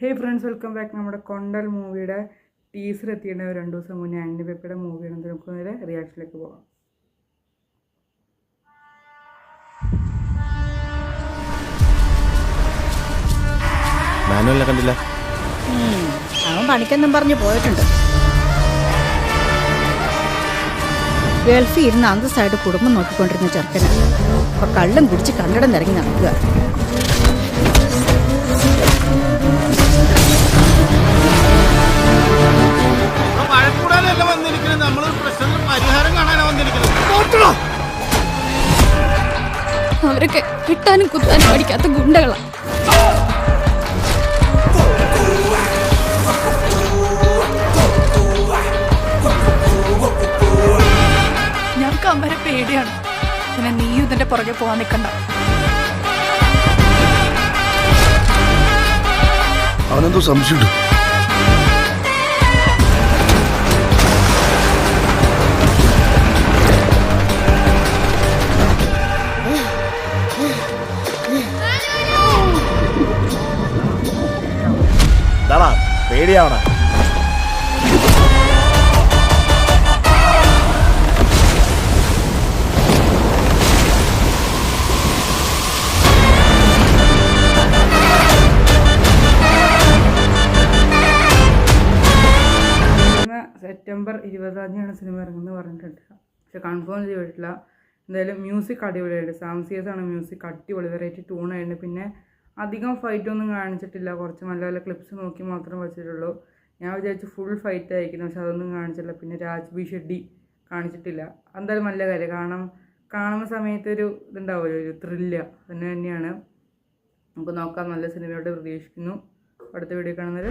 ഹേ friends, welcome back. നമ്മുടെ കൊണ്ടൽ മൂവിയുടെ teaser എത്തിയിട്ട് 2 ദിവസം മുന്നേ ആൻറ്റി പെപ്പയുടെ മൂവിയാണ്. നമുക്ക് നേരെ റിയാക്ഷനിലേക്ക് പോകാം. കണ്ടില്ല, അവൻ പണിക്കെന്നും പറഞ്ഞു പോയിട്ടുണ്ട്. ഗൾഫിൽ ഇരുന്ന് അന്തസ്സായിട്ട് കുടുംബം നോക്കിക്കൊണ്ടിരുന്ന ചെറുക്കനാണ് അപ്പൊ കള്ളും കുടിച്ച് കണ്ടടം നിറങ്ങി നടക്കുക. അവരൊക്കെ കിട്ടാനും കുത്താനും പഠിക്കാത്ത ഗുണ്ടകളാണ്. ഞങ്ങൾക്ക് അവരെ പേടിയാണ്. പിന്നെ നീയും ഇതിന്റെ പുറകെ പോവാൻ നിൽക്കണ്ട. അവനെന്തോ സംശയമുണ്ട്. പേടിയാവണ സെപ്റ്റംബർ 20 സിനിമ ഇറങ്ങുന്നത് പറഞ്ഞിട്ടുണ്ട്. പക്ഷെ കൺഫേം ചെയ്തിട്ടില്ല. എന്തായാലും മ്യൂസിക് അടിപൊളിയായിട്ട്, സാംസിയസ് ആണ് മ്യൂസിക്, അടിപൊളി വെറൈറ്റി ട്യൂണായിട്ട്. പിന്നെ അധികം ഫൈറ്റൊന്നും കാണിച്ചിട്ടില്ല, കുറച്ച് നല്ല നല്ല ക്ലിപ്സ് നോക്കി മാത്രം വെച്ചിട്ടുള്ളൂ. ഞാൻ വിചാരിച്ചു ഫുൾ ഫൈറ്റ് ആയിരിക്കുന്നു, പക്ഷെ അതൊന്നും കാണിച്ചില്ല. പിന്നെ രാജ്ബി ഷെഡ്ഡി കാണിച്ചിട്ടില്ല. എന്തായാലും നല്ല കാര്യം, കാണുന്ന സമയത്ത് ഒരു ഇതുണ്ടാവുമല്ലോ, ഒരു ത്രില്ല് തന്നെയാണ്. നമുക്ക് നോക്കാം. നല്ല സിനിമയോട് പ്രതീക്ഷിക്കുന്നു. അടുത്ത വീഡിയോ കാണുന്നത്.